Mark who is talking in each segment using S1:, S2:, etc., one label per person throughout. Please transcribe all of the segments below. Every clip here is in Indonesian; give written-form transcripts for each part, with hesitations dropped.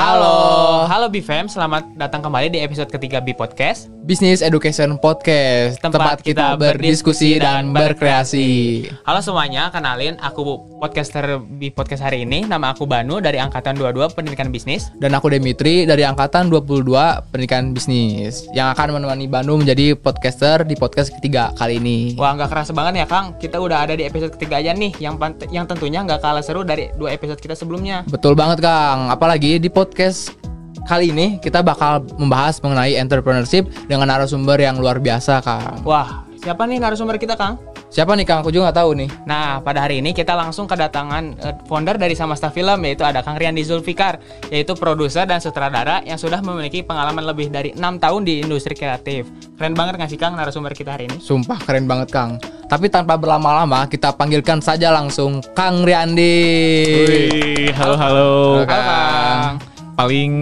S1: Halo BFM, selamat datang kembali di episode ketiga B Podcast,
S2: Business Education Podcast, tempat kita berdiskusi dan berkreasi.
S1: Halo semuanya, kenalin aku podcaster B Podcast hari ini. Nama aku Banu dari Angkatan 22 Pendidikan Bisnis.
S2: Dan aku Demitri dari Angkatan 22 Pendidikan Bisnis, yang akan menemani Banu menjadi podcaster di podcast ketiga kali ini.
S1: Wah, gak kerasa banget ya Kang, kita udah ada di episode ketiga aja nih, yang tentunya gak kalah seru dari 2 episode kita sebelumnya.
S2: Betul banget Kang, apalagi di podcast kali ini kita bakal membahas mengenai entrepreneurship dengan narasumber yang luar biasa Kang.
S1: Wah, siapa nih narasumber kita Kang?
S2: Siapa nih Kang? Aku juga gak tahu nih.
S1: Nah, pada hari ini kita langsung kedatangan founder dari Samasta Film, yaitu ada Kang Riyandi Zulfikar, yaitu produser dan sutradara yang sudah memiliki pengalaman lebih dari 6 tahun di industri kreatif. Keren banget gak sih Kang narasumber kita hari ini?
S2: Sumpah keren banget Kang. Tapi tanpa berlama-lama kita panggilkan saja langsung Kang Riyandi.
S3: Wih, halo
S1: Kang.
S3: Paling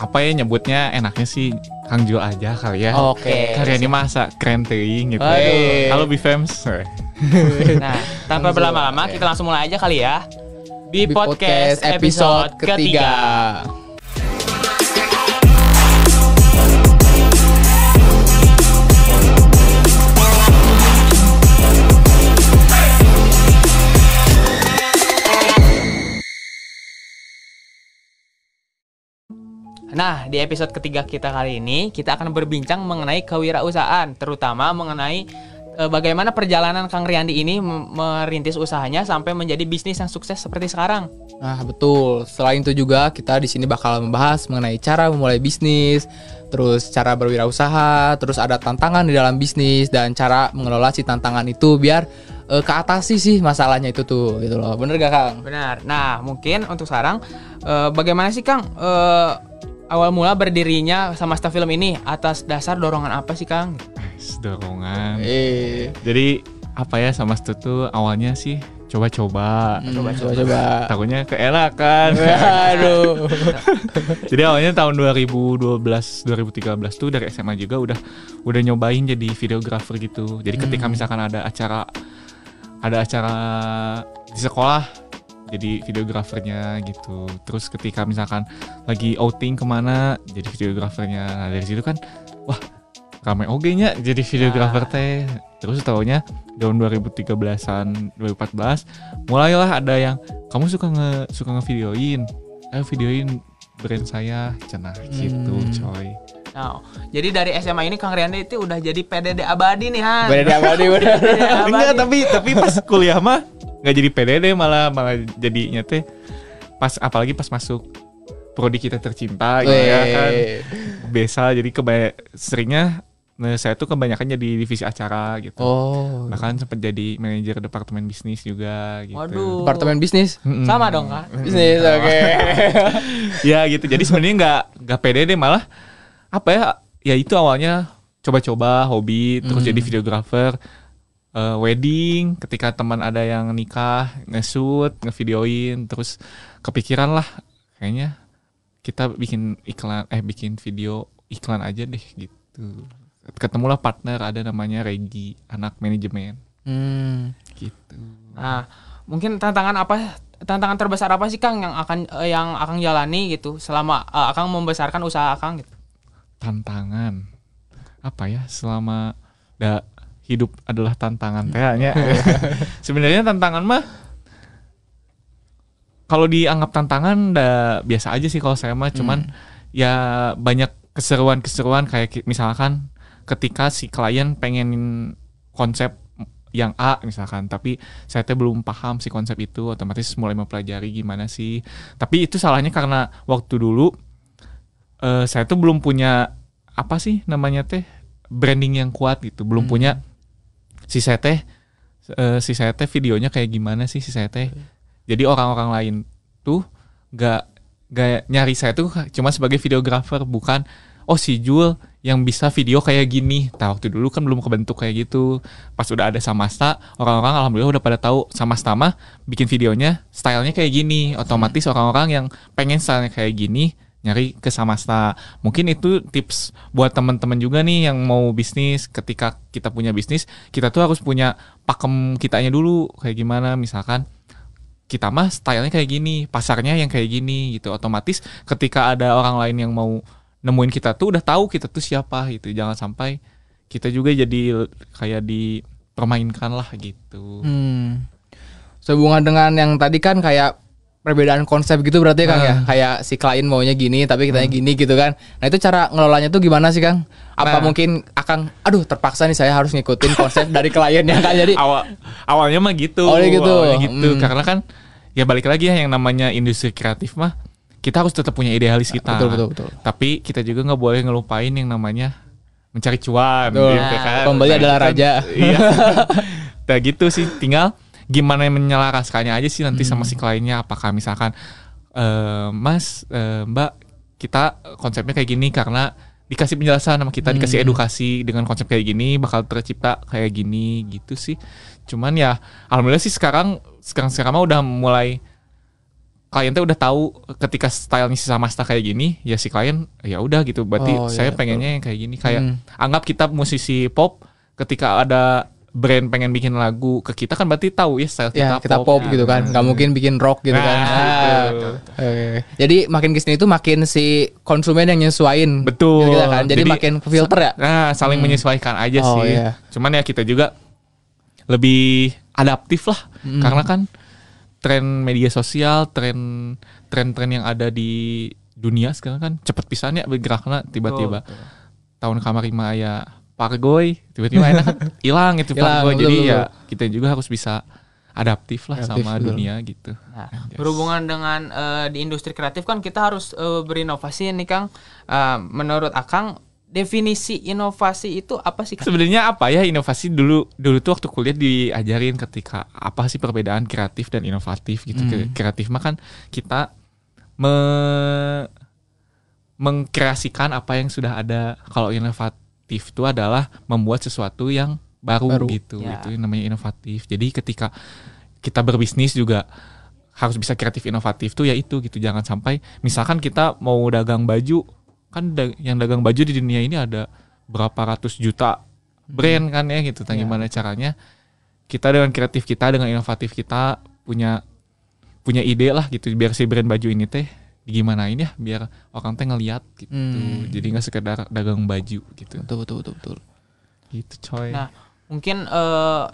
S3: apa ya nyebutnya enaknya sih Kang Jo aja kali ya.
S2: Oke.
S3: Karya ini masa keren teuing gitu.
S2: Aduh.
S3: Halo BFems.
S1: Nah, tanpa berlama-lama kita langsung mulai aja kali ya. Di podcast episode ketiga. Nah, di episode ketiga kita kali ini, kita akan berbincang mengenai kewirausahaan, terutama mengenai bagaimana perjalanan Kang Riyandi ini merintis usahanya sampai menjadi bisnis yang sukses seperti sekarang.
S2: Nah, betul. Selain itu juga kita di sini bakal membahas mengenai cara memulai bisnis, terus cara berwirausaha, terus ada tantangan di dalam bisnis dan cara mengelola si tantangan itu biar keatasi sih masalahnya itu tuh, gitu loh. Bener gak Kang?
S1: Benar. Nah, mungkin untuk sekarang bagaimana sih Kang awal mula berdirinya Samasta Film ini, atas dasar dorongan apa sih Kang?
S3: Dorongan. Jadi apa ya Samasta tuh awalnya sih coba-coba. Takutnya keenakan.
S2: Aduh.
S3: Jadi awalnya tahun 2012 2013 tuh dari SMA juga udah nyobain jadi videographer gitu. Jadi ketika misalkan ada acara di sekolah jadi videografernya gitu. Terus ketika misalkan lagi outing kemana jadi videografernya. Nah dari situ kan wah ramai oge-nya jadi videografer teh. Terus taunya tahun 2013-an 2014 mulailah ada yang kamu suka ngevideoin. Ayo videoin brand saya cenah gitu coy.
S1: Nah, jadi dari SMA ini Kang Riyandi itu udah jadi PDD abadi nih Han.
S2: PDD abadi bener.
S3: Enggak, tapi pas kuliah mah nggak jadi PDD malah jadinya teh apalagi pas masuk prodi kita tercinta gitu ya kan. Biasa jadi seringnya saya tuh kebanyakan jadi divisi acara gitu. Bahkan sempat jadi manajer departemen bisnis juga gitu.
S1: Waduh.
S2: Departemen bisnis.
S1: Sama dong Kak.
S2: Bisnis oke.
S3: Ya gitu. Jadi sebenarnya nggak PDD malah apa ya itu awalnya coba-coba hobi terus jadi videographer. Wedding, ketika teman ada yang nikah, nge-shoot, ngevideoin, terus kepikiran lah kayaknya kita bikin video iklan aja deh gitu. Ketemulah partner ada namanya Regi, anak manajemen. Gitu.
S1: Nah, mungkin tantangan terbesar apa sih Kang yang akan jalani gitu selama Akang membesarkan usaha Akang gitu?
S3: Tantangan apa ya selama hidup adalah tantangan kayaknya. Sebenarnya tantangan mah kalau dianggap tantangan biasa aja sih kalau saya mah, cuman ya banyak keseruan kayak misalkan ketika si klien pengen konsep yang A misalkan, tapi saya tuh belum paham si konsep itu, otomatis mulai mempelajari gimana sih. Tapi itu salahnya karena waktu dulu saya tuh belum punya apa sih namanya teh branding yang kuat gitu, belum punya si saya teh videonya kayak gimana sih si saya teh. Jadi orang-orang lain tuh gak nyari saya tuh cuma sebagai videographer, bukan si Jul yang bisa video kayak gini. Nah waktu dulu kan belum kebentuk kayak gitu. Pas udah ada Samasta, orang-orang alhamdulillah udah pada tahu Samasta mah bikin videonya stylenya kayak gini. Otomatis orang-orang yang pengen stylenya kayak gini nyari ke Samasta. Mungkin itu tips buat teman-teman juga nih yang mau bisnis. Ketika kita punya bisnis, kita tuh harus punya pakem kitanya dulu kayak gimana. Misalkan kita mah stylenya kayak gini, pasarnya yang kayak gini gitu. Otomatis ketika ada orang lain yang mau nemuin kita tuh udah tahu kita tuh siapa gitu. Jangan sampai kita juga jadi kayak dipermainkan lah gitu.
S2: Sehubungan dengan yang tadi kan kayak perbedaan konsep gitu berarti Kang ya. Kayak si klien maunya gini tapi kitanya gini gitu kan. Nah itu cara ngelolanya tuh gimana sih Kang? Apa mungkin Akang terpaksa nih saya harus ngikutin konsep dari kliennya kan, jadi
S3: awalnya mah gitu. Awalnya gitu. Karena kan ya balik lagi ya, yang namanya industri kreatif mah kita harus tetap punya idealis kita.
S2: Betul.
S3: Tapi kita juga nggak boleh ngelupain yang namanya mencari cuan gitu kan.
S2: Pembeli adalah raja.
S3: Iya. Nah gitu sih, tinggal gimana yang menyelaraskannya aja sih nanti sama si kliennya. Apakah misalkan Mas, Mbak, kita konsepnya kayak gini karena dikasih penjelasan sama kita, dikasih edukasi dengan konsep kayak gini bakal tercipta kayak gini gitu sih. Cuman ya alhamdulillah sih sekarang mah udah mulai kliennya udah tahu ketika stylenya si Samasta kayak gini, ya si klien ya udah gitu. Berarti saya pengennya yang kayak gini. Kayak anggap kita musisi pop, ketika ada brand pengen bikin lagu ke kita kan berarti tahu ya style kita
S2: pop gitu kan. Nggak mungkin bikin rock gitu kan.
S3: Gitu.
S2: Jadi makin kesini itu makin si konsumen yang nyesuaiin.
S3: Betul.
S2: Gitu kan. Jadi makin ke filter ya.
S3: Nah, saling menyesuaikan aja sih.
S2: Iya.
S3: Cuman ya kita juga lebih adaptif lah. Karena kan tren media sosial, tren yang ada di dunia sekarang kan cepet pisannya bergeraknya tiba-tiba. Tahun kamari ya Pargoy tiba-tiba enak hilang itu Pargoy. Jadi ya kita juga harus bisa adaptif lah sama dunia gitu.
S1: Nah, berhubungan dengan di industri kreatif kan kita harus berinovasi nih Kang. Menurut Akang definisi inovasi itu apa sih Kang?
S3: Sebenarnya apa ya inovasi, dulu tuh waktu kuliah diajarin ketika apa sih perbedaan kreatif dan inovatif gitu. Kreatif mah kan kita mengkreasikan apa yang sudah ada. Kalau inovatif itu adalah membuat sesuatu yang baru. Gitu.
S1: Ya.
S3: Itu namanya inovatif. Jadi ketika kita berbisnis juga harus bisa kreatif inovatif tuh ya itu gitu. Jangan sampai misalkan kita mau dagang baju, kan yang dagang baju di dunia ini ada berapa ratus juta brand kan ya gitu. Gimana caranya kita dengan kreatif kita, dengan inovatif kita punya ide lah gitu biar si brand baju ini teh gimana ini ya biar orang teh ngeliat gitu. Jadi nggak sekedar dagang baju gitu.
S2: Betul.
S3: Gitu coy.
S1: Nah, mungkin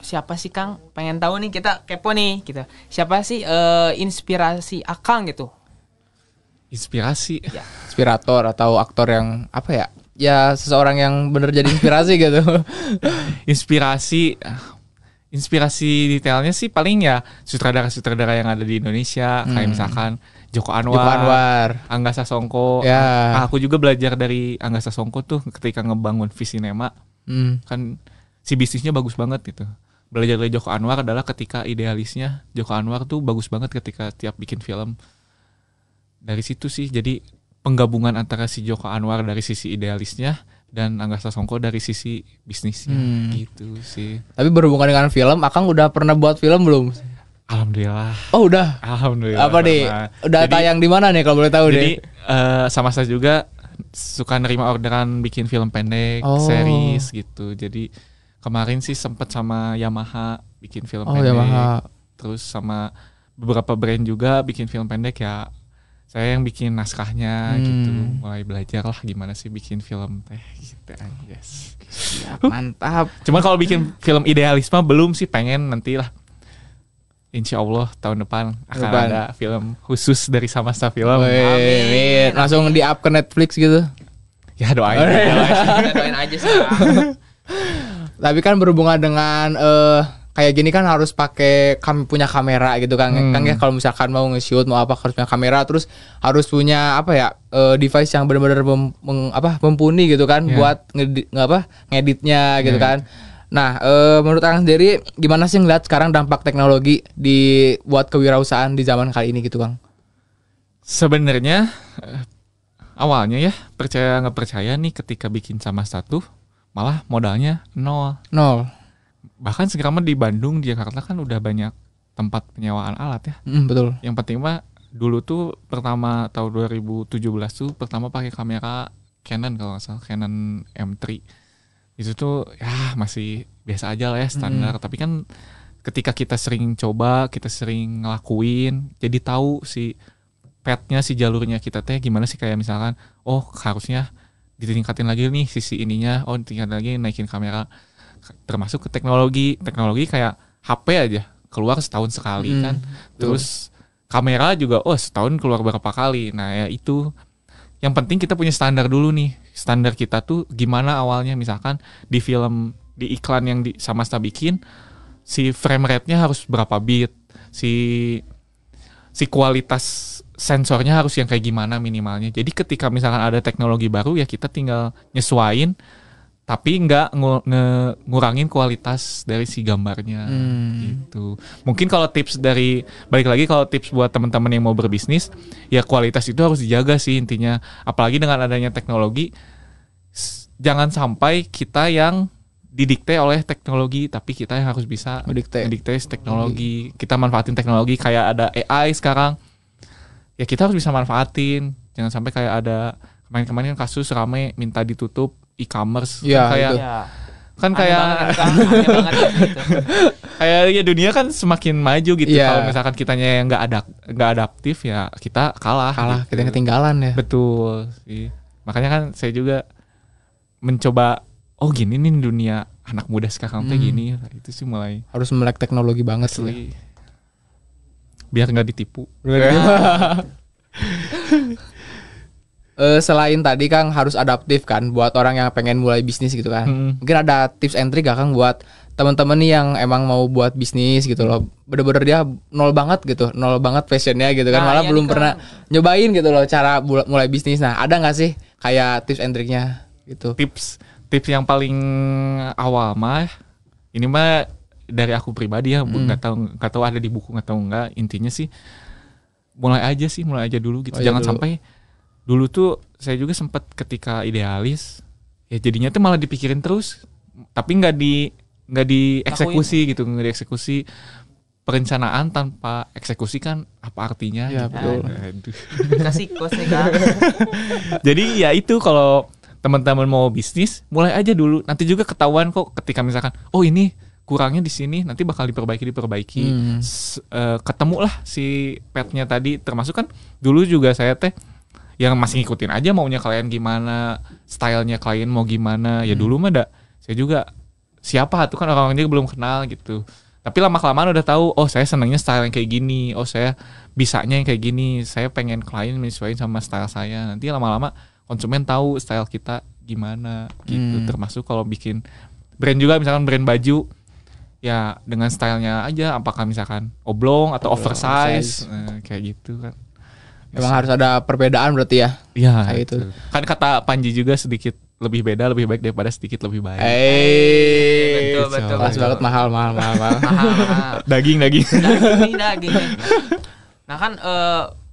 S1: siapa sih Kang? Pengen tahu nih, kita kepo nih kita. Siapa sih inspirasi Akang gitu?
S3: Inspirasi.
S1: Ya.
S2: Inspirator atau aktor yang apa ya? Ya seseorang yang bener jadi inspirasi gitu.
S3: Inspirasi detailnya sih paling ya sutradara yang ada di Indonesia, kayak misalkan Joko Anwar, Angga Sasongko.
S2: Ya.
S3: Aku juga belajar dari Angga Sasongko tuh ketika ngebangun Visinema. Kan si bisnisnya bagus banget gitu. Belajar dari Joko Anwar adalah ketika idealisnya Joko Anwar tuh bagus banget ketika tiap bikin film. Dari situ sih jadi penggabungan antara si Joko Anwar dari sisi idealisnya dan Angga Sasongko dari sisi bisnisnya gitu sih.
S2: Tapi berhubungan dengan film, Akang udah pernah buat film belum?
S3: Alhamdulillah.
S2: Oh udah.
S3: Alhamdulillah.
S2: Apa nih? Udah jadi, tayang di mana nih kalau boleh tahu
S3: deh? Sama saya juga suka nerima orderan bikin film pendek, series gitu. Jadi kemarin sih sempet sama Yamaha bikin film pendek.
S2: Yamaha.
S3: Terus sama beberapa brand juga bikin film pendek ya. Saya yang bikin naskahnya gitu. Mulai belajar lah gimana sih bikin film teh gitu. Yes.
S2: Mantap.
S3: Cuman kalau bikin film idealisme belum sih, pengen nanti lah. Insya Allah tahun depan akan ada film khusus dari Samasta Film.
S2: Amin. Langsung di-up ke Netflix gitu.
S3: Ya doain.
S1: Doain aja sih.
S2: Tapi kan berhubungan dengan kayak gini kan harus pakai punya kamera gitu kan. Kan ya kalau misalkan mau nge-shoot mau apa harus punya kamera, terus harus punya apa ya device yang benar-benar mumpuni gitu kan buat ngeditnya gitu kan. Nah, menurut Kang sendiri gimana sih ngeliat sekarang dampak teknologi buat kewirausahaan di zaman kali ini gitu, Kang?
S3: Sebenarnya awalnya ya percaya nggak percaya nih ketika bikin sama satu malah modalnya nol. Bahkan sekarang di Bandung, di Jakarta kan udah banyak tempat penyewaan alat ya.
S2: Betul.
S3: Yang penting mah dulu tuh pertama tahun 2017 tuh pertama pakai kamera Canon kalau nggak salah, Canon M3. Itu tuh ya masih biasa aja lah ya standar. Tapi kan ketika kita sering coba, kita sering ngelakuin, jadi tahu si path-nya, si jalurnya kita teh gimana sih, kayak misalkan oh harusnya ditingkatin lagi nih sisi ininya, oh ditingkatin lagi naikin kamera, termasuk ke teknologi kayak HP aja keluar setahun sekali kan, terus kamera juga setahun keluar berapa kali. Nah ya itu yang penting kita punya standar dulu nih. Standar kita tuh gimana awalnya, misalkan di film, di iklan yang Samasta bikin, si frame rate-nya harus berapa bit, si kualitas sensornya harus yang kayak gimana minimalnya. Jadi ketika misalkan ada teknologi baru ya kita tinggal nyesuain, tapi nggak ngurangin kualitas dari si gambarnya gitu. Mungkin kalau tips balik lagi, kalau tips buat teman-teman yang mau berbisnis, ya kualitas itu harus dijaga sih intinya. Apalagi dengan adanya teknologi, jangan sampai kita yang didikte oleh teknologi, tapi kita yang harus bisa mendikte teknologi. Kita manfaatin teknologi, kayak ada AI sekarang, ya kita harus bisa manfaatin. Jangan sampai kayak ada kemarin kan kasus rame minta ditutup e-commerce,
S2: ya,
S3: kayak
S2: itu.
S3: Kan
S1: Aneh
S3: kayak
S1: aneh banget gitu.
S3: kayak ya dunia kan semakin maju gitu.
S2: Iya.
S3: Kalau misalkan kitanya yang nggak adaptif ya kita kalah gitu.
S2: Kita ketinggalan ya.
S3: Betul sih. Makanya kan saya juga mencoba, oh gini nih dunia anak muda sekarang tuh gini. Itu sih mulai
S2: Harus melek teknologi banget sih.
S3: asli. Biar nggak ditipu.
S2: Selain tadi Kang harus adaptif kan buat orang yang pengen mulai bisnis gitu kan. Mungkin ada tips and trick gak Kang buat teman-teman nih yang emang mau buat bisnis gitu loh. Bener-bener dia nol banget passionnya gitu kan.
S1: Nah,
S2: Malah
S1: iya
S2: belum
S1: nih,
S2: pernah nyobain gitu loh cara mulai bisnis. Nah, ada gak sih kayak tips and tricknya gitu?
S3: Tips yang paling awal mah, ini mah dari aku pribadi ya, nggak tahu ada di buku nggak tahu enggak. Intinya sih mulai aja dulu gitu. Jangan sampai dulu tuh saya juga sempat ketika idealis ya jadinya tuh malah dipikirin terus tapi nggak dieksekusi gitu, nggak dieksekusi. Perencanaan tanpa eksekusi kan apa artinya?
S2: Ya,
S3: gitu.
S2: betul.
S3: Aduh.
S1: Kasih kos nih Kang.
S3: Jadi ya itu, kalau teman-teman mau bisnis mulai aja dulu, nanti juga ketahuan kok ketika misalkan oh ini kurangnya di sini, nanti bakal diperbaiki. Ketemu lah si petnya tadi, termasuk kan dulu juga saya teh yang masih ngikutin aja maunya klien gimana, stylenya klien mau gimana. Ya dulu mah saya juga siapa tuh kan orang-orangnya belum kenal gitu. Tapi lama-kelamaan udah tahu, oh saya senangnya style yang kayak gini, oh saya bisanya yang kayak gini, saya pengen klien menyesuaikan sama style saya. Nanti lama-lama konsumen tahu style kita gimana gitu. Termasuk kalau bikin brand juga, misalkan brand baju, ya dengan stylenya aja, apakah misalkan oblong atau oversize. Kayak gitu kan.
S2: Emang harus ada perbedaan berarti ya.
S3: Iya
S2: kayak
S3: itu. Kan kata Panji juga, sedikit lebih beda lebih baik daripada sedikit lebih baik.
S1: Betul.
S2: Kelas banget, mahal.
S3: Daging.
S1: Daging. Nah kan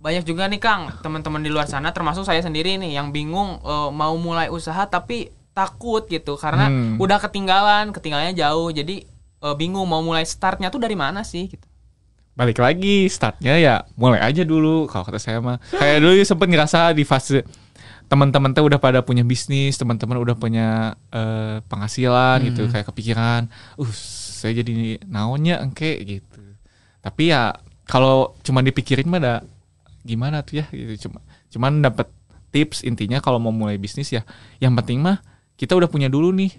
S1: banyak juga nih Kang teman-teman di luar sana, termasuk saya sendiri nih yang bingung mau mulai usaha tapi takut gitu karena udah ketinggalannya jauh, jadi bingung mau mulai startnya tuh dari mana sih gitu.
S3: Balik lagi, startnya ya mulai aja dulu. Kalau kata saya mah kayak dulu sempet ngerasa di fase teman-teman tuh udah pada punya bisnis, teman-teman udah punya penghasilan gitu, kayak kepikiran saya jadi naonnya engke gitu. Tapi ya kalau cuma dipikirin mah ada gimana tuh ya gitu. Cuman dapat tips, intinya kalau mau mulai bisnis ya yang penting mah kita udah punya dulu nih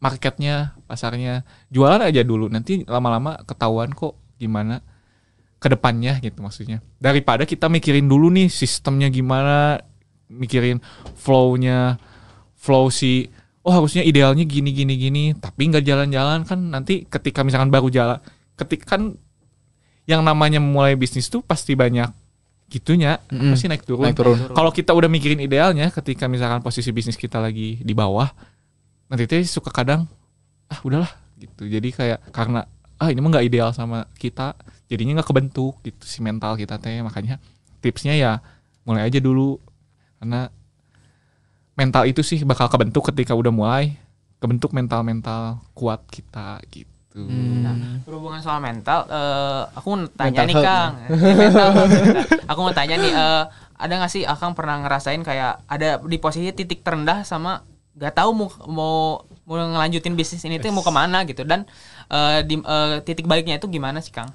S3: marketnya, pasarnya, jualan aja dulu, nanti lama-lama ketahuan kok gimana kedepannya gitu maksudnya. Daripada kita mikirin dulu nih sistemnya gimana, mikirin flow si harusnya idealnya gini, tapi nggak jalan-jalan kan. Nanti ketika misalkan baru jalan, ketika kan yang namanya mulai bisnis tuh pasti banyak gitunya, pasti naik turun. Kalau kita udah mikirin idealnya, ketika misalkan posisi bisnis kita lagi di bawah, nanti tuh suka kadang udahlah gitu. Jadi kayak karena ini mah nggak ideal sama kita, jadinya nggak kebentuk gitu si mental kita teh. Makanya tipsnya ya mulai aja dulu, karena mental itu sih bakal kebentuk ketika udah mulai kebentuk mental kuat kita gitu.
S1: Nah, berhubungan soal mental, aku mau tanya
S2: Mental
S1: nih
S2: health.
S1: Kang. Aku mau tanya nih, ada nggak sih Akang pernah ngerasain kayak ada di posisi titik terendah sama nggak tahu mau mau ngelanjutin bisnis ini tuh mau kemana gitu, dan titik baliknya itu gimana sih Kang?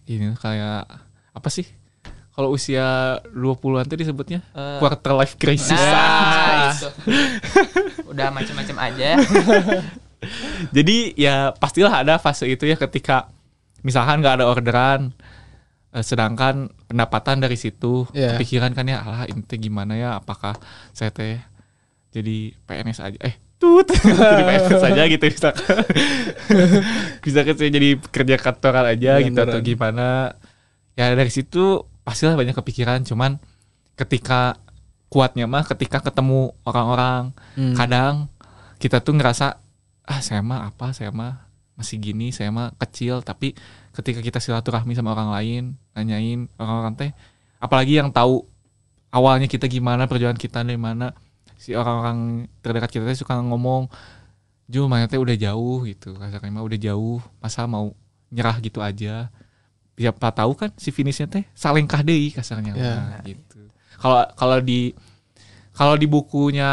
S3: Ini kayak apa sih? Kalau usia 20-an tuh disebutnya quarter life crisis.
S1: Nah, itu. Udah macam-macam aja.
S3: Jadi ya pastilah ada fase itu ya, ketika misalkan nggak ada orderan, sedangkan pendapatan dari situ, kepikiran kan ya, alah ini teh gimana ya, apakah saya teh jadi PNS aja, jadi PNS aja gitu bisa saya jadi kerja kantoran aja gitu atau gimana ya. Dari situ pastilah banyak kepikiran, cuman ketika kuatnya mah ketika ketemu orang-orang. Kadang kita tuh ngerasa saya mah masih gini, saya mah kecil, tapi ketika kita silaturahmi sama orang lain, nanyain orang-orang teh, apalagi yang tahu awalnya kita gimana, perjalanan kita dari mana, si orang-orang terdekat kita teh suka ngomong, "Ju, mana teh udah jauh gitu, kasarnya mah udah jauh, masa mau nyerah gitu aja." Siapa tahu kan si finishnya teh salengkah deui kasarnya gitu. Kalau di bukunya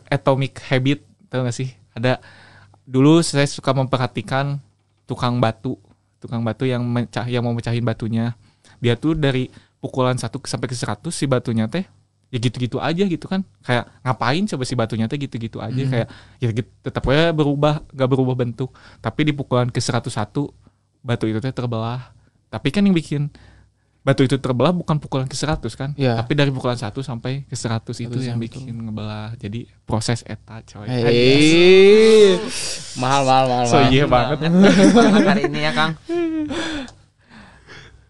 S3: Atomic Habit, tahu nggak sih? Ada dulu saya suka memperhatikan tukang batu yang mau mecahin batunya. Dia tuh dari pukulan 1 sampai ke 100 si batunya teh ya gitu-gitu aja gitu kan. Kayak ngapain coba si batunya teh gitu-gitu aja, kayak ya tetap aja gak berubah bentuk. Tapi di pukulan ke 101 batu itu teh terbelah. Tapi kan yang bikin batu itu terbelah bukan pukulan ke 100 kan, tapi dari pukulan 1 sampai ke 100 itu yang bikin ngebelah. Jadi proses eta coy.
S2: Mahal.
S3: So iya banget
S1: hari ini ya Kang.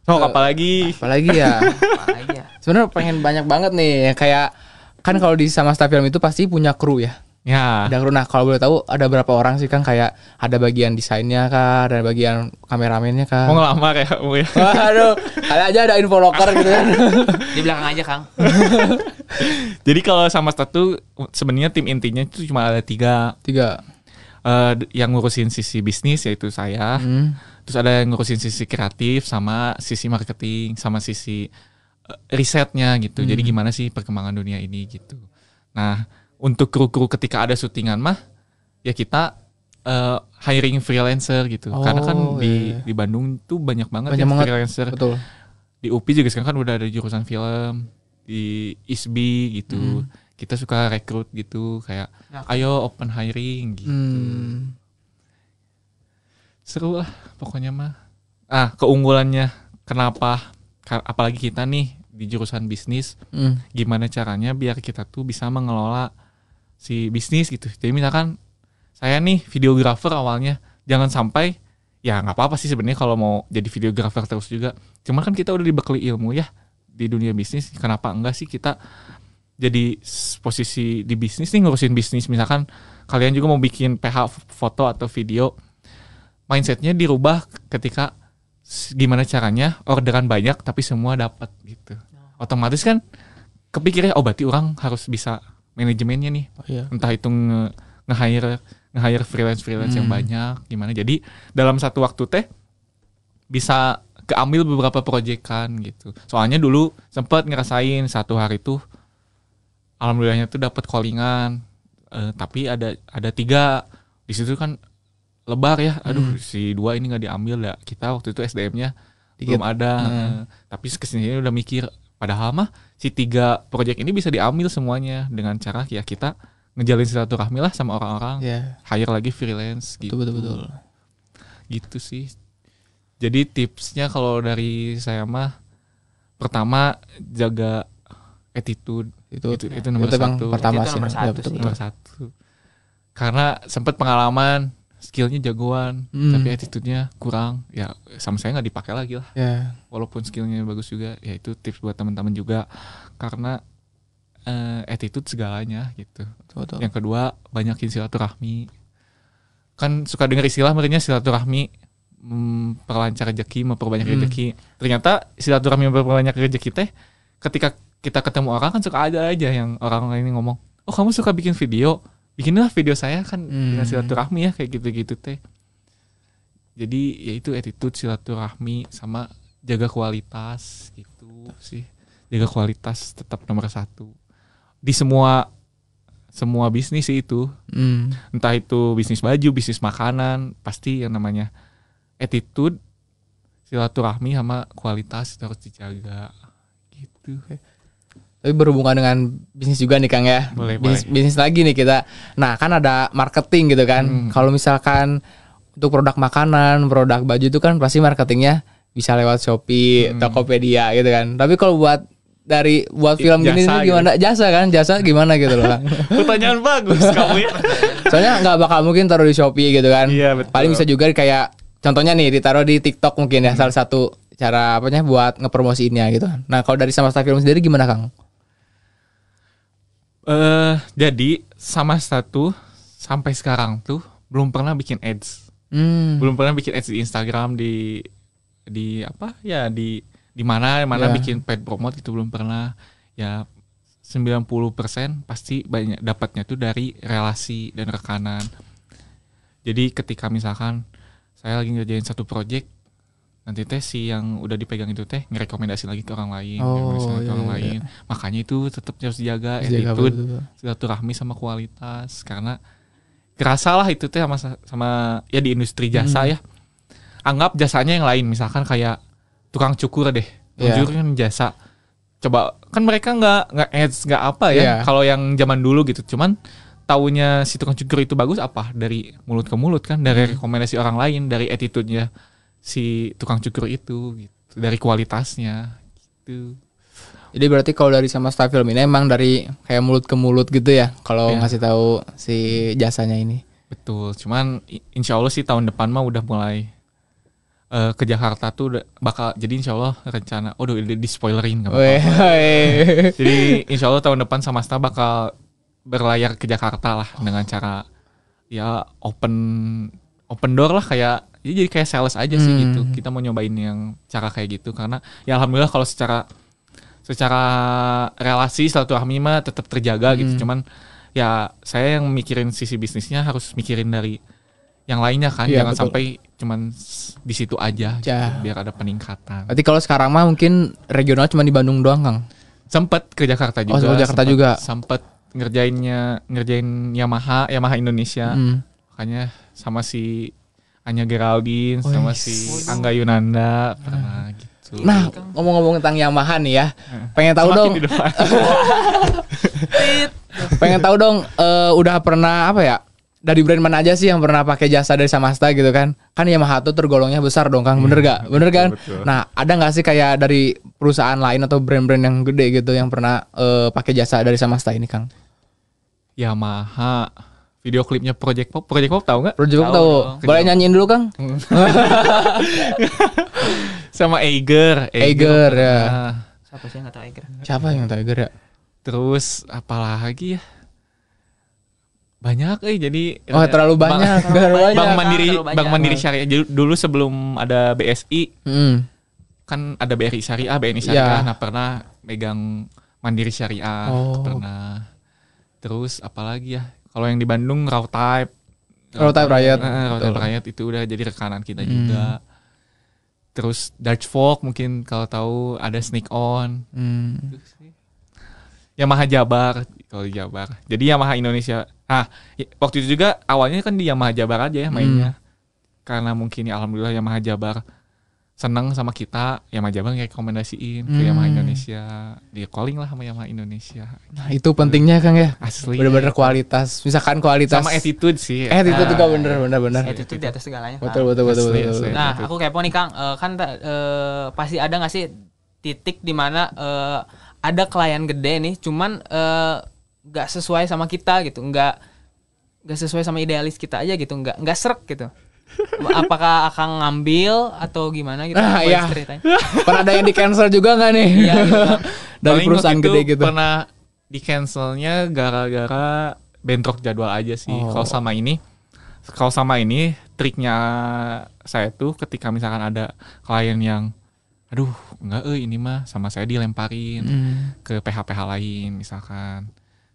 S3: Apalagi
S2: ya. Sebenarnya pengen banyak banget nih, kayak kan kalau di Samasta Film itu pasti punya kru ya.
S3: Ya.
S2: Ada kru. Nah, kalau boleh tahu ada berapa orang sih Kang? Kayak ada bagian desainnya kah, ada bagian kameramennya kah?
S3: Mau ngelamar ya kamu ya?
S2: Waduh, kali aja ada info loker gitu kan.
S1: Di belakang aja Kang.
S3: Jadi kalau sama Statu sebenarnya tim intinya itu cuma ada tiga. Yang ngurusin sisi bisnis yaitu saya. Terus ada yang ngurusin sisi kreatif, sama sisi marketing, sama sisi risetnya gitu. Jadi gimana sih perkembangan dunia ini gitu. Nah, untuk kru-kru ketika ada syutingan mah ya kita hiring freelancer gitu. Karena kan di Bandung tuh banyak banget freelancer.
S2: Betul.
S3: Di UPI juga sekarang kan udah ada jurusan film, di ISBI gitu. Kita suka rekrut gitu, kayak ayo open hiring gitu. Seru lah pokoknya mah. Keunggulannya kenapa? Apalagi kita nih di jurusan bisnis, gimana caranya biar kita tuh bisa mengelola si bisnis gitu. Jadi misalkan saya nih videografer awalnya, jangan sampai, ya nggak apa-apa sih sebenarnya kalau mau jadi videografer terus juga. Cuma kan kita udah dibekali ilmu ya di dunia bisnis, kenapa enggak sih kita jadi posisi di bisnis nih, ngurusin bisnis. Misalkan kalian juga mau bikin PH foto atau video, mindsetnya dirubah ketika gimana caranya orderan banyak tapi semua dapat gitu. Otomatis kan kepikirnya berarti orang harus bisa manajemennya nih. Entah itu nge-hire freelance yang banyak gimana. Jadi dalam satu waktu teh bisa keambil beberapa proyekan gitu. Soalnya dulu sempat ngerasain satu hari tuh alhamdulillahnya tuh dapat callingan, tapi ada 3 di situ kan lebar ya. Aduh, si 2 ini nggak diambil ya. Kita waktu itu SDM-nya belum ada. Tapi kesini udah mikir, padahal mah si 3 proyek ini bisa diambil semuanya dengan cara ya kita ngejalin silaturahmi lah sama orang-orang, hire lagi freelance gitu.
S2: Betul.
S3: Gitu sih. Jadi tipsnya kalau dari saya mah, pertama jaga attitude. Itu nomor 1.
S2: Pertama
S1: itu
S2: sih.
S3: Nomor 1. Karena sempat pengalaman skillnya jagoan, tapi attitude-nya kurang. Ya sama saya nggak dipakai lagi lah. Walaupun skillnya bagus juga, ya itu tips buat teman-teman juga. Karena attitude segalanya gitu. Betul. Yang kedua, banyakin silaturahmi. Kan suka dengar istilah makanya silaturahmi memperlancar rezeki, memperbanyak rezeki. Ternyata silaturahmi memperbanyak rezeki teh ketika kita ketemu orang kan suka ada aja yang orang ini ngomong, "Oh, kamu suka bikin video? Bikinlah video saya kan dengan silaturahmi ya," kayak gitu-gitu teh. Jadi ya itu attitude, silaturahmi, sama jaga kualitas gitu sih. Jaga kualitas tetap nomor 1 di semua semua bisnis sih itu. Entah itu bisnis baju, bisnis makanan, pasti yang namanya attitude, silaturahmi sama kualitas itu harus dijaga gitu.
S2: Tapi berhubungan dengan bisnis juga nih Kang ya.
S3: Boleh.
S2: Bisnis lagi nih kita. Nah, kan ada marketing gitu kan. Kalau misalkan untuk produk makanan, produk baju itu kan pasti marketingnya bisa lewat Shopee, Tokopedia gitu kan. Tapi kalau buat film gini
S3: Jasa
S2: gimana? Jasa kan? Jasa gimana gitu loh Kang.
S3: Pertanyaan bagus kamu ya.
S2: Soalnya nggak bakal mungkin taruh di Shopee gitu kan.
S3: Iya, betul.
S2: Paling bisa juga kayak contohnya nih ditaruh di TikTok mungkin ya, salah satu cara buat ngepromosiinnya gitu. Nah, kalau dari Samasta Film sendiri gimana Kang?
S3: Jadi Samasta tuh sampai sekarang tuh belum pernah bikin ads. Belum pernah bikin ads di Instagram, di mana bikin paid promote itu belum pernah. Ya 90% pasti banyak dapatnya tuh dari relasi dan rekanan. Jadi ketika misalkan saya lagi ngerjain satu project, nanti teh si yang udah dipegang itu teh ngerekomendasi lagi ke orang lain, lain. Makanya itu tetap harus dijaga attitude, silaturahmi sama kualitas, karena kerasa lah itu teh sama ya di industri jasa ya. Anggap jasanya yang lain, misalkan kayak tukang cukur deh, kan jasa. Coba kan mereka nggak ads nggak apa ya. Kalau yang zaman dulu gitu, cuman taunya si tukang cukur itu bagus apa dari mulut ke mulut kan, dari rekomendasi orang lain, dari attitude-nya si tukang cukur itu gitu, dari kualitasnya gitu.
S2: Jadi berarti kalau dari Samasta Film ini emang dari kayak mulut ke mulut gitu ya kalau ngasih tahu si jasanya ini.
S3: Betul, cuman insya Allah sih tahun depan mah udah mulai ke Jakarta tuh bakal, jadi insya Allah rencana udah di spoilerin gak apa-apa. Jadi insya Allah tahun depan Samasta bakal berlayar ke Jakarta lah dengan cara ya open door lah, kayak jadi kayak sales aja sih gitu. Kita mau nyobain yang cara kayak gitu karena ya alhamdulillah kalau secara relasi silaturahmi mah tetap terjaga gitu. Cuman ya saya yang mikirin sisi bisnisnya harus mikirin dari yang lainnya kan. Jangan betul. Sampai cuman di situ aja gitu, biar ada peningkatan.
S2: Berarti kalau sekarang mah mungkin regional cuma di Bandung doang Kang?
S3: Sempet ke Jakarta juga.
S2: Jakarta juga.
S3: Sempet ngerjain Yamaha Indonesia. Makanya sama si Anya Geraldine sama si Angga Yunanda pernah gitu.
S2: Nah, ngomong-ngomong tentang Yamaha nih ya. Pengen tahu dong. Pengen tahu dong udah pernah apa ya? Dari brand mana aja sih yang pernah pakai jasa dari Samasta gitu kan? Kan Yamaha tuh tergolongnya besar dong Kang, bener gak? Bener kan? Betul. Nah, ada gak sih kayak dari perusahaan lain atau brand-brand yang gede gitu yang pernah pakai jasa dari Samasta ini Kang?
S3: Yamaha, video klipnya Project Pop tahu nggak?
S2: Project Pop tahu. Boleh nyanyiin dulu Kang?
S3: Sama Eiger
S2: ya.
S1: Siapa sih yang nggak tahu Eiger?
S2: Siapa yang tahu Eiger ya?
S3: Terus apalagi ya? Banyak jadi
S2: terlalu banyak.
S3: Bank Mandiri Syariah dulu sebelum ada BSI. Kan ada BRI Syariah, BNI Syariah. Nah, pernah megang Mandiri Syariah, pernah. Terus apalagi ya? Kalau yang di Bandung Raw Type Riot itu udah jadi rekanan kita juga. Terus Dutch Folk mungkin kalau tahu, ada Sneak On. Yamaha Jabar kalau di Jabar. Jadi Yamaha Indonesia. Nah, waktu itu juga awalnya kan di Yamaha Jabar aja ya mainnya. Karena mungkin ya alhamdulillah Yamaha Jabar seneng sama kita, Yamaha Jabar ngerekomendasiin ke Yamaha Indonesia. Dia calling lah sama Yamaha Indonesia.
S2: Nah, itu pentingnya Kang ya.
S3: Asli.
S2: Bener-bener kualitas. Misalkan kualitas
S3: sama attitude sih.
S2: Attitude juga bener.
S1: Attitude di atas segalanya.
S2: Betul.
S1: Nah, aku kepo nih Kang, kan pasti ada nggak sih titik di mana ada klien gede nih, cuman nggak sesuai sama kita gitu, nggak sesuai sama idealis kita aja gitu, nggak srek gitu. Apakah akan ngambil atau gimana gitu?
S2: Iya. Pernah ada yang di cancel juga nggak nih?
S1: Iya, gitu.
S2: Dari perusahaan gede gitu.
S3: Pernah di cancelnya gara-gara bentrok jadwal aja sih. Kalau sama ini triknya saya tuh ketika misalkan ada klien yang aduh enggak ini mah sama saya dilemparin ke PH-PH lain, misalkan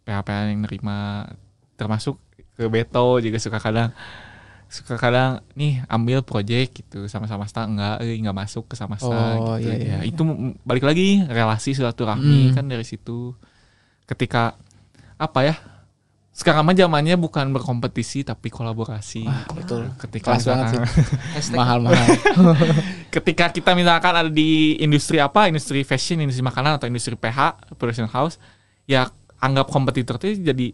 S3: PH-PH yang nerima, termasuk ke Beto juga suka kadang nih ambil project gitu sama Samasta, enggak masuk ke Samasta gitu. Iya. Itu balik lagi relasi silaturahmi kan dari situ. Ketika apa ya, sekarang mah zamannya bukan berkompetisi tapi kolaborasi.
S2: Betul.
S3: Ketika
S2: Kelas banget sih.
S3: misalkan,
S2: Mahal-mahal.
S3: ketika kita misalkan ada di industri apa, industri fashion, industri makanan atau industri PH, production house, ya anggap kompetitor itu jadi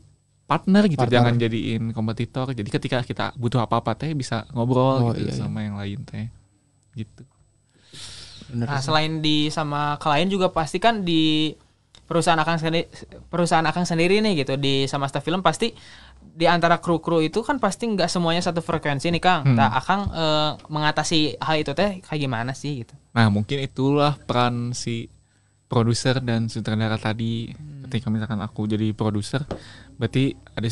S3: partner gitu, jangan jadiin kompetitor. Jadi ketika kita butuh apa-apa teh bisa ngobrol gitu sama yang lain teh. Gitu.
S2: Bener.
S1: Nah, selain di sama klien juga pasti kan di perusahaan Akang sendiri nih gitu, di Samasta Film pasti di antara kru-kru itu kan pasti nggak semuanya satu frekuensi nih Kang. Nah, Akang mengatasi hal itu teh kayak gimana sih gitu?
S3: Nah, mungkin itulah peran si produser dan sutradara tadi. Ketika misalkan aku jadi produser, berarti ada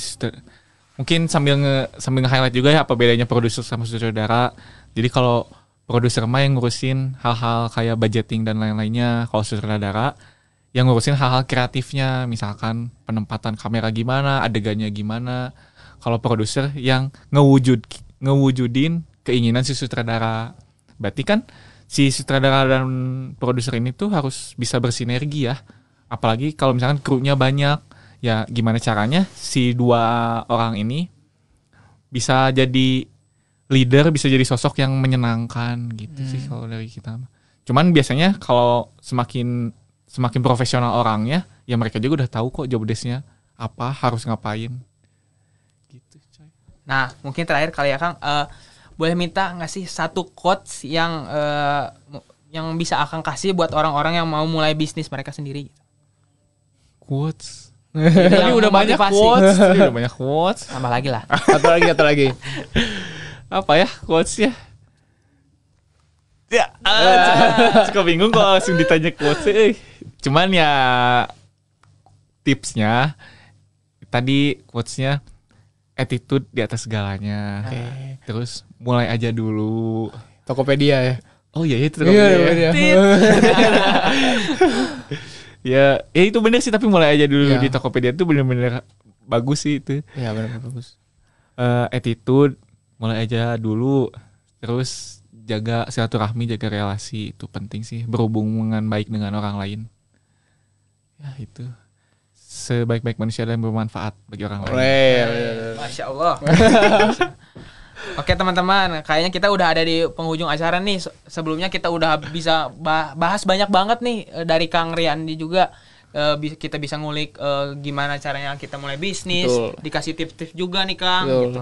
S3: mungkin sambil nge-highlight juga ya apa bedanya produser sama sutradara. Jadi kalau produser mah yang ngurusin hal-hal kayak budgeting dan lain-lainnya, kalau sutradara yang ngurusin hal-hal kreatifnya, misalkan penempatan kamera gimana, adegannya gimana. Kalau produser yang ngewujudin keinginan si sutradara. Berarti kan si sutradara dan produser ini tuh harus bisa bersinergi ya. Apalagi kalau misalkan krunya banyak, ya gimana caranya si dua orang ini bisa jadi leader, bisa jadi sosok yang menyenangkan gitu sih kalau dari kita. Cuman biasanya kalau semakin profesional orangnya, ya mereka juga udah tahu kok job desk-nya apa, harus ngapain. Gitu, coy.
S1: Nah, mungkin terakhir kali ya Kang, boleh minta nggak sih satu quotes yang bisa Akang kasih buat orang-orang yang mau mulai bisnis mereka sendiri?
S3: Quotes.
S1: Tadi
S3: udah banyak quotes. Tadi udah banyak quotes.
S1: Tambah lagi lah.
S2: Satu lagi.
S3: Apa ya quotes-nya? Ya, suka bingung kalau langsung ditanya quotes. Cuman ya tipsnya tadi quotes-nya attitude di atas segalanya. Terus mulai aja dulu.
S2: Tokopedia ya.
S3: Oh iya itu Tokopedia. Ya itu bener sih, tapi mulai aja dulu di Tokopedia itu bener-bener bagus sih itu.
S2: Iya benar bagus.
S3: Attitude mulai aja dulu, terus jaga silaturahmi, jaga relasi, itu penting sih, berhubungan baik dengan orang lain. Ya itu sebaik-baik manusia dan bermanfaat bagi orang lain.
S1: Masya Allah. Oke teman-teman, kayaknya kita udah ada di penghujung acara nih. Sebelumnya kita udah bisa bahas banyak banget nih dari Kang Riyandi juga. Kita bisa ngulik gimana caranya kita mulai bisnis.
S2: Betul.
S1: Dikasih tips-tips juga nih Kang. Gitu.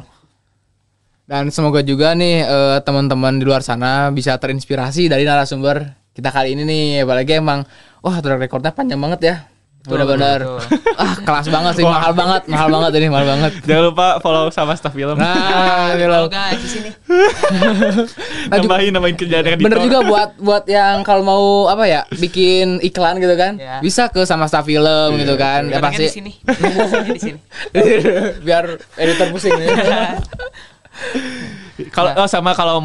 S2: Dan semoga juga nih teman-teman di luar sana bisa terinspirasi dari narasumber kita kali ini nih. Apalagi emang track recordnya panjang banget ya. Benar-benar kelas banget sih, mahal banget ini.
S3: Jangan lupa follow Samasta Film.
S2: Nah,
S1: Halo guys di sini.
S3: Nambahin kerjaan editor.
S2: Bener juga buat yang kalau mau bikin iklan gitu kan, bisa ke Samasta Film gitu kan. Ya pasti
S1: di sini. Di sini.
S2: Biar editor pusing.
S3: Kalau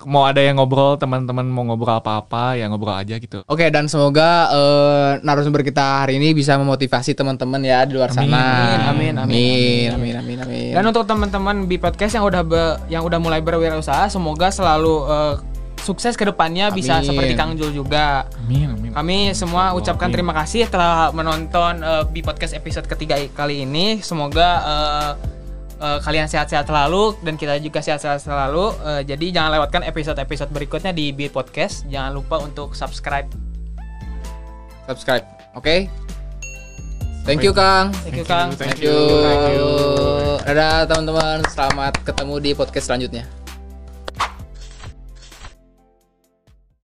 S3: mau ada yang ngobrol, teman-teman mau ngobrol apa-apa ya ngobrol aja gitu.
S2: Oke, dan semoga narasumber kita hari ini bisa memotivasi teman-teman ya di luar sana.
S1: Amin. Dan untuk teman-teman di podcast yang udah mulai berwirausaha, semoga selalu sukses ke depannya, bisa seperti Kang Jul juga.
S3: Amin.
S1: Kami semua ucapkan terima kasih telah menonton di podcast episode ketiga kali ini. Semoga kalian sehat-sehat selalu dan kita juga sehat-sehat selalu. Jadi jangan lewatkan episode-episode berikutnya di Beat Podcast. Jangan lupa untuk subscribe.
S2: Oke. Thank you Kang.
S1: Thank you.
S2: Dadah teman-teman. Selamat ketemu di podcast selanjutnya.